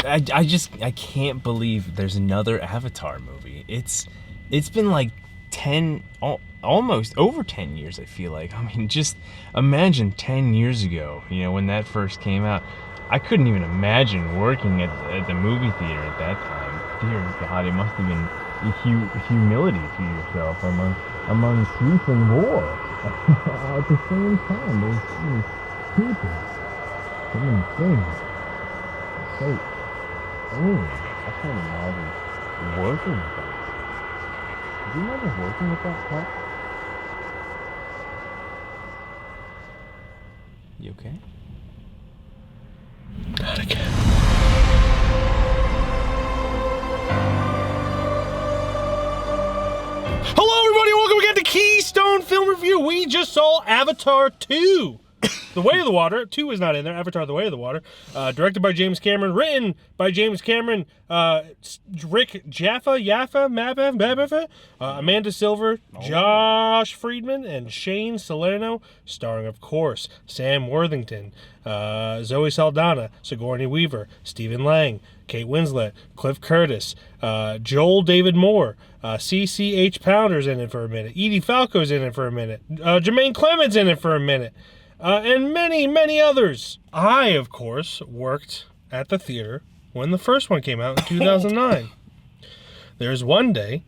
I can't believe there's another Avatar movie. It's been like 10, almost over 10 years, I feel like. I mean, just imagine 10 years ago, when that first came out. I couldn't even imagine working at the movie theater at that time. Dear God, it must have been humility to yourself among truth and war. At the same time, there's so many people, so many things. So, I can't imagine working with that. Do you imagine working with that pup? You okay? Not again. Hello, everybody. Welcome again to Keystone Film Review. We just saw Avatar 2. The Way of the Water. 2 is not in there. Avatar: The Way of the Water. Directed by James Cameron. Written by James Cameron. Rick Mabaffa, Amanda Silver, Josh Friedman, and Shane Salerno. Starring, of course, Sam Worthington, Zoe Saldana, Sigourney Weaver, Stephen Lang, Kate Winslet, Cliff Curtis, Joel David Moore, CCH Pounder's in it for a minute, Edie Falco's in it for a minute, Jermaine Clement's in it for a minute. And many, many others. I, of course, worked at the theater when the first one came out in 2009. There's one day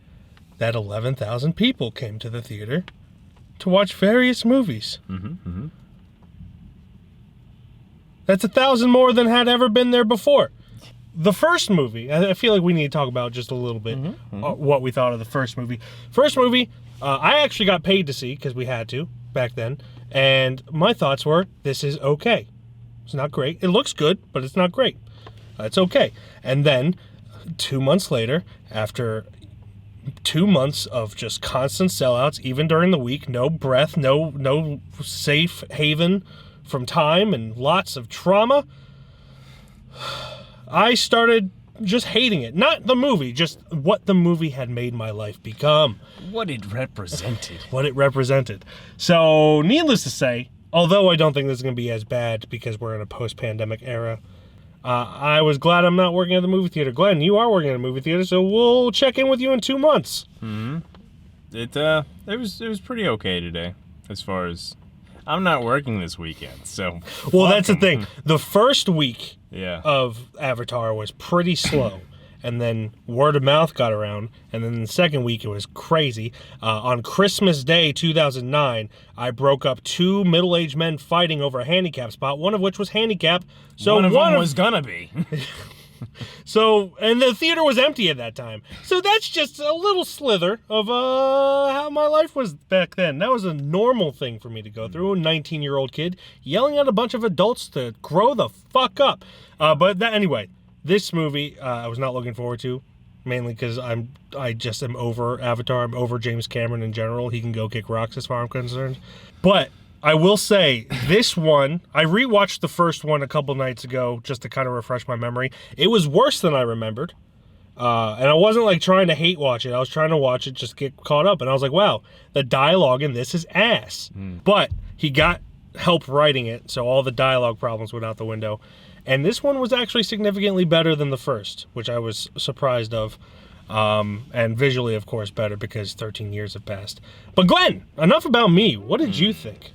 that 11,000 people came to the theater to watch various movies. That's 1,000 more than had ever been there before. The first movie, I feel like we need to talk about just a little bit what we thought of the first movie. First movie, I actually got paid to see because we had to back then. And my thoughts were, this is okay. It's not great. It looks good, but it's not great. It's okay. And then 2 months later, after 2 months of just constant sellouts, even during the week, no breath, no safe haven from time and lots of trauma, I started just hating it. Not the movie, just what the movie had made my life become. What it represented. What it represented. So, needless to say, although I don't think this is going to be as bad because we're in a post-pandemic era, I was glad I'm not working at the movie theater. Glenn, you are working at a movie theater, so we'll check in with you in 2 months. It was pretty okay today, as far as I'm not working this weekend, so. Well, that's the thing. The first week Yeah. of Avatar was pretty slow, and then word of mouth got around, and then the second week it was crazy. On Christmas Day 2009, I broke up 2 middle-aged men fighting over a handicap spot, one of which was handicapped. So one of them was gonna be. So, and the theater was empty at that time. So that's just a little slither of how my life was back then. That was a normal thing for me to go through. A 19-year-old kid yelling at a bunch of adults to grow the fuck up. Anyway, this movie I was not looking forward to, mainly because I just am over Avatar. I'm over James Cameron in general. He can go kick rocks as far as I'm concerned. But I will say, this one, I rewatched the first one a couple nights ago just to kind of refresh my memory. It was worse than I remembered. And I wasn't like trying to hate watch it. I was trying to watch it, just get caught up. And I was like, wow, the dialogue in this is ass. But he got help writing it, so all the dialogue problems went out the window. And this one was actually significantly better than the first, which I was surprised of. And visually, of course, better because 13 years have passed. But Glenn, enough about me. What did you think?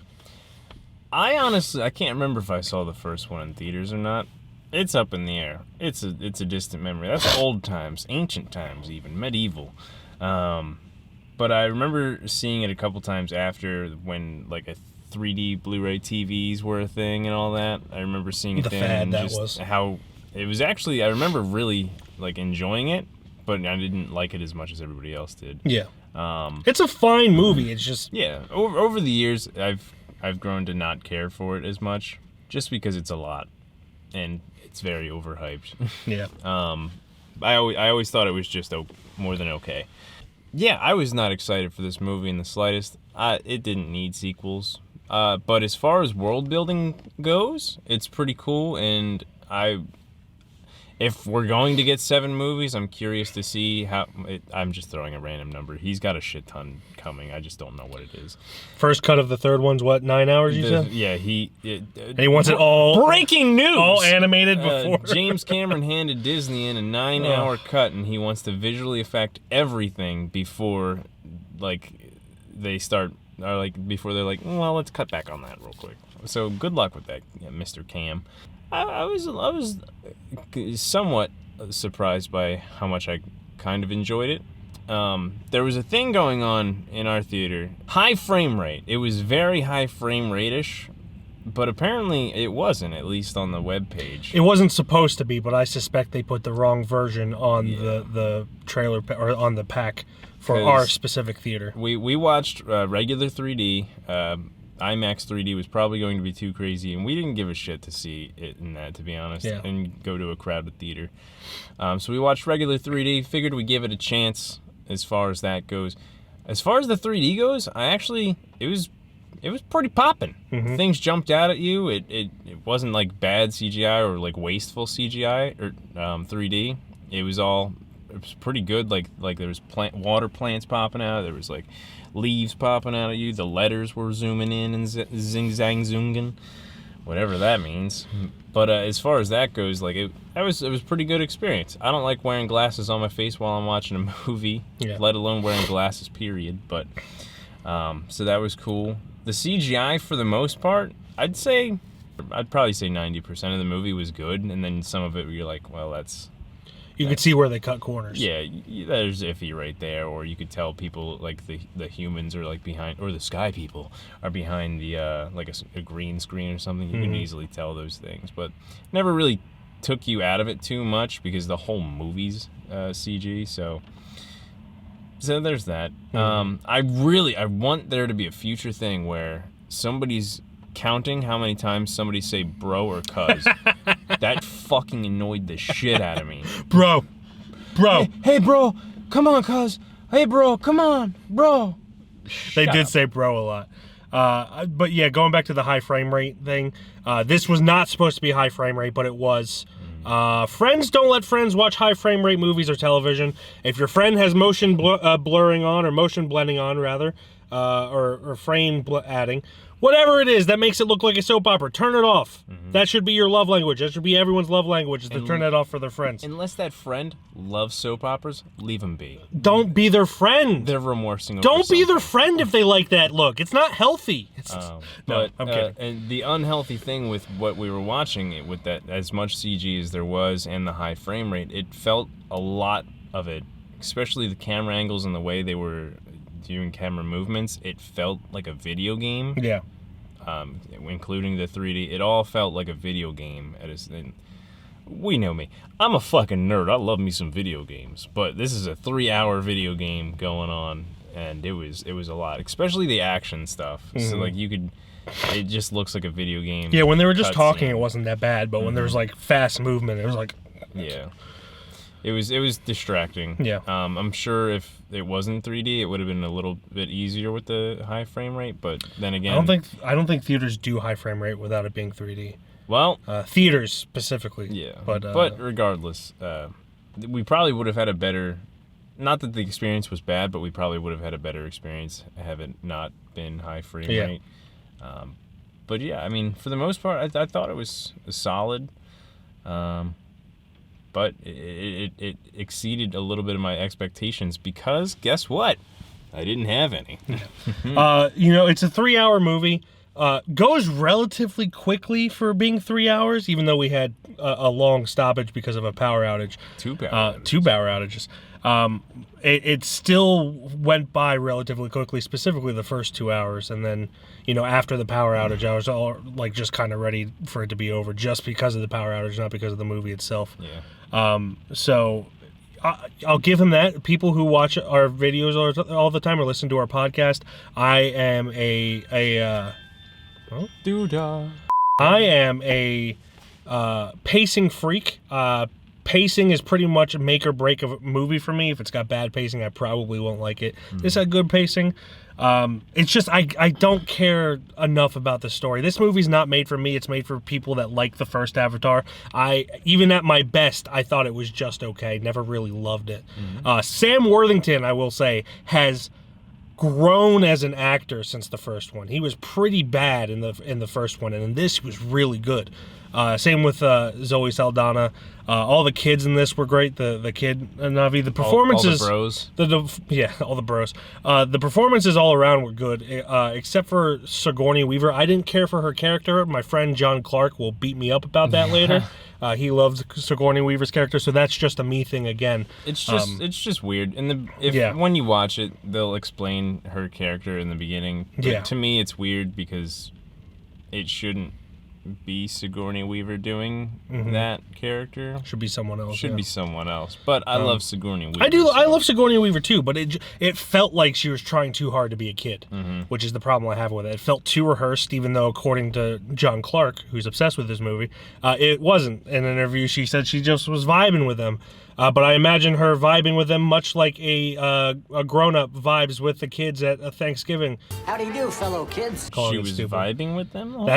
I honestly, I can't remember if I saw the first one in theaters or not. It's up in the air. It's a distant memory. That's old times, ancient times even, medieval. But I remember seeing it a couple times after when like a 3D Blu-ray TVs were a thing and all that. I remember seeing it The then. fad that just was. how it was actually, I remember really like enjoying it, but I didn't like it as much as everybody else did. Yeah. It's a fine movie. It's just... Yeah. Over the years, I've grown to not care for it as much, just because it's a lot, and it's very overhyped. Yeah. I always thought it was just more than okay. Yeah, I was not excited for this movie in the slightest. It didn't need sequels. But as far as world building goes, it's pretty cool, and if we're going to get 7 movies, I'm curious to see how. I'm just throwing a random number. He's got a shit ton coming. I just don't know what it is. First cut of the third one's what, 9 hours? You said? Yeah, and he wants it all breaking news, all animated before. James Cameron handed Disney in a 9-hour cut, and he wants to visually affect everything before, like, they start. Or like before they're like, well, let's cut back on that real quick. So good luck with that, Mr. Cam. I was somewhat surprised by how much I kind of enjoyed it. There was a thing going on in our theater, high frame rate. It was very high frame rate-ish, but apparently it wasn't, at least on the webpage. It wasn't supposed to be, but I suspect they put the wrong version on the trailer or on the pack for our specific theater. We watched regular 3D. IMAX 3D was probably going to be too crazy, and we didn't give a shit to see it in that, to be honest, and go to a crowded theater. So we watched regular 3D, figured we'd give it a chance as far as that goes. As far as the 3D goes, it was pretty popping. Mm-hmm. Things jumped out at you. It wasn't like bad CGI or like wasteful CGI or 3D. It was pretty good. Like there was water plants popping out. There was like leaves popping out at you. The letters were zooming in and zing zang zunging, whatever that means. But as far as that goes, like it was a pretty good experience. I don't like wearing glasses on my face while I'm watching a movie, let alone wearing glasses. Period. But so that was cool. The CGI for the most part, I'd probably say 90% of the movie was good, and then some of it where you're like, well, you could see where they cut corners. Yeah, there's iffy right there, or you could tell people like the humans are like behind, or the sky people are behind the like a green screen or something. You can easily tell those things, but never really took you out of it too much because the whole movie's CG. So there's that. I want there to be a future thing where somebody's counting how many times somebody say bro or cuz. That fucking annoyed the shit out of me. Bro. Hey bro, come on cuz. Hey bro, come on, bro. They did say bro a lot. But yeah, going back to the high frame rate thing, this was not supposed to be high frame rate, but it was. Friends, don't let friends watch high frame rate movies or television. If your friend has motion blurring on, or motion blending on rather, or frame adding, whatever it is that makes it look like a soap opera, turn it off. That should be your love language. That should be everyone's love language, is to turn that off for their friends. Unless that friend loves soap operas, leave them be. Don't be their friend. They're remorsing over Don't be something. their friend if they like that look. It's not healthy. No, I'm kidding. And the unhealthy thing with what we were watching, with that, as much CG as there was and the high frame rate, it felt a lot of it, especially the camera angles and the way they were doing camera movements, it felt like a video game. Yeah. Including the 3D, it all felt like a video game. We know me. I'm a fucking nerd. I love me some video games, but this is a 3-hour video game going on, and it was a lot, especially the action stuff. So like it just looks like a video game. Yeah, when they were just talking, it wasn't that bad, but when there was like fast movement, it was like. Yeah. It was distracting. Yeah. I'm sure if it wasn't 3D, it would have been a little bit easier with the high frame rate. But then again, I don't think theaters do high frame rate without it being 3D. Well, theaters specifically. Yeah. But regardless, we probably would have had a better. Not that the experience was bad, but we probably would have had a better experience have it not been high frame rate. But yeah, I mean, for the most part, I thought it was solid. But it exceeded a little bit of my expectations because guess what? I didn't have any. It's a 3-hour movie. Goes relatively quickly for being 3 hours, even though we had a long stoppage because of a power outage. 2 power outages. 2 power outages. It still went by relatively quickly, specifically the first 2 hours, and then after the power outage, I was all like just kind of ready for it to be over, just because of the power outage, not because of the movie itself. Yeah. So I'll give him that. People who watch our videos all the time or listen to our podcast, I am Doodah. I am a pacing freak. pacing is pretty much a make or break of a movie for me. If it's got bad pacing, I probably won't like it. This had good pacing. It's just I don't care enough about the story. This movie's not made for me. It's made for people that like the first Avatar. Even at my best, I thought it was just okay. Never really loved it. Sam Worthington, I will say, has grown as an actor since the first one. He was pretty bad in the first one, and in this he was really good. Same with Zoe Saldana. All the kids in this were great. The kid Navi. The performances. All the bros. All the bros. The performances all around were good, except for Sigourney Weaver. I didn't care for her character. My friend John Clark will beat me up about that later. He loves Sigourney Weaver's character, so that's just a me thing again. It's just weird. And when you watch it, they'll explain her character in the beginning. But to me, it's weird because it shouldn't be Sigourney Weaver doing that character. Should be someone else. Be someone else. But I love Sigourney Weaver. I love Sigourney Weaver too, but it felt like she was trying too hard to be a kid, which is the problem I have with it. It felt too rehearsed, even though according to John Clark, who's obsessed with this movie, it wasn't. In an interview, she said she just was vibing with them. But I imagine her vibing with them much like a grown-up vibes with the kids at a Thanksgiving. How do you do, fellow kids? She was vibing with them?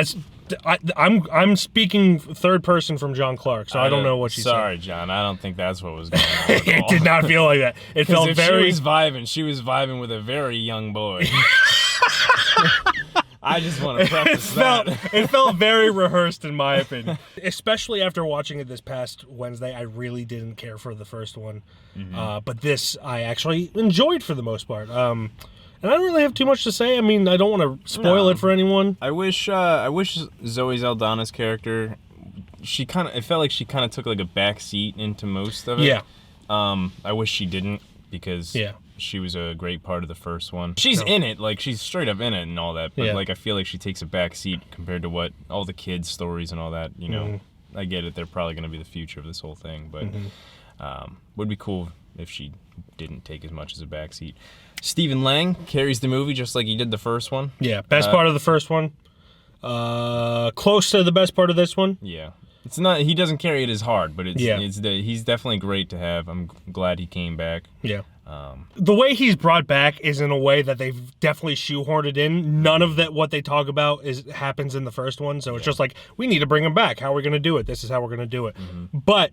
I'm speaking third person from John Clark, so I don't know what she said. Sorry, John. I don't think that's what was going on. It did not feel like that. It felt very. She was vibing with a very young boy. I just want to preface It felt very rehearsed, in my opinion. Especially after watching it this past Wednesday, I really didn't care for the first one. But this, I actually enjoyed for the most part. And I don't really have too much to say. I mean, I don't want to spoil it for anyone. I wish Zoe Saldana's character, it felt like she kind of took like a back seat into most of it. Yeah. I wish she didn't, because she was a great part of the first one. She's in it, like she's straight up in it and all that, but like I feel like she takes a back seat compared to what all the kids' stories and all that, you know. I get it, they're probably going to be the future of this whole thing, but would be cool if she didn't take as much as a back seat. Stephen Lang carries the movie just like he did the first one. Yeah, best part of the first one. Close to the best part of this one. Yeah. It's not. He doesn't carry it as hard, but he's definitely great to have. I'm glad he came back. Yeah. The way he's brought back is in a way that they've definitely shoehorned it in. None of that what they talk about happens in the first one, so it's just like, we need to bring him back. How are we going to do it? This is how we're going to do it. But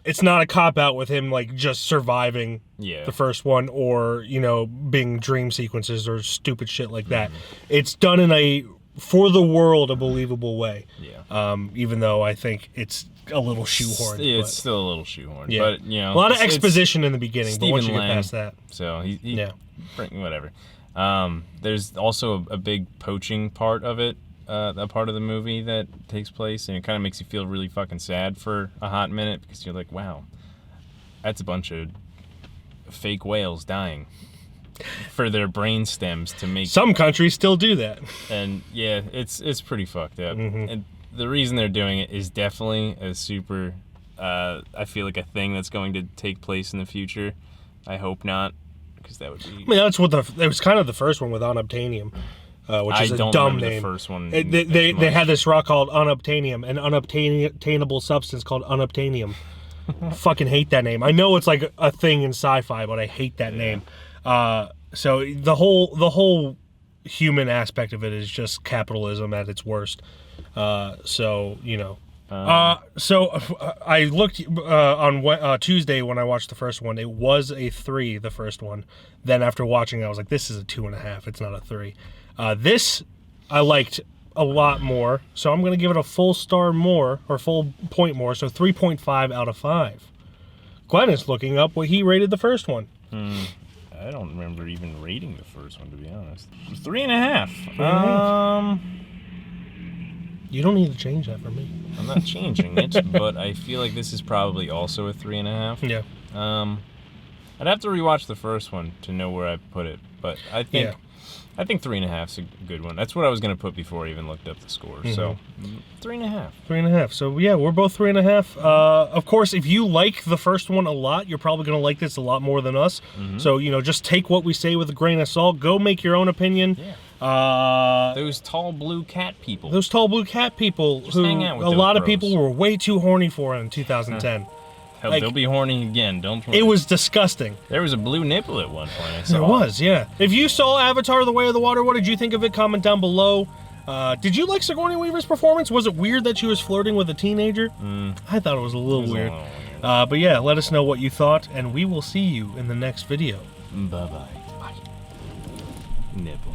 it's not a cop-out with him like just surviving the first one, or, you know, being dream sequences or stupid shit like that. It's done in a, for the world, a believable way. Even though I think it's a little shoehorned. It's still a little shoehorned. But, you know, a lot of exposition in the beginning, Stephen but once you get Lang, past that. So whatever. There's also a big poaching part of it. A part of the movie that takes place, and it kind of makes you feel really fucking sad for a hot minute, because you're like, wow, that's a bunch of fake whales dying for their brain stems to make. Some countries still do that. And yeah, it's pretty fucked up. And the reason they're doing it is definitely a super, I feel like a thing that's going to take place in the future. I hope not, because that would be. I mean, that's what it was kind of the first one with unobtainium. Which is a dumb name. The first one. They had this rock called unobtainium, an unobtainable substance called unobtainium. Fucking hate that name. I know it's like a thing in sci-fi, but I hate that name. So the whole human aspect of it is just capitalism at its worst. So you know. So I looked on Tuesday when I watched the first one. It was a 3, the first one. Then after watching it, I was like, this is a 2.5. It's not a 3. This I liked a lot more, so I'm going to give it a full star more, or full point more, so 3.5 out of 5. Glenn is looking up what he rated the first one. I don't remember even rating the first one, to be honest. 3.5. You don't need to change that for me. I'm not changing it, but I feel like this is probably also a 3.5. Yeah. I'd have to rewatch the first one to know where I put it, but I think 3.5 is a good one. That's what I was going to put before I even looked up the score. So 3.5. 3.5. So yeah, we're both 3.5. Of course, if you like the first one a lot, you're probably going to like this a lot more than us. So, you know, just take what we say with a grain of salt. Go make your own opinion. Yeah. Those tall blue cat people. Just hang out with a lot of people were way too horny for in 2010. Hell, Like, they'll be horny again. Don't worry. it was disgusting. There was a blue nipple at one point. I saw. There was, yeah. If you saw Avatar: The Way of the Water, what did you think of it? Comment down below. Did you like Sigourney Weaver's performance? Was it weird that she was flirting with a teenager? I thought it was a little weird. But yeah, let us know what you thought, and we will see you in the next video. Bye-bye. Bye. Nipple.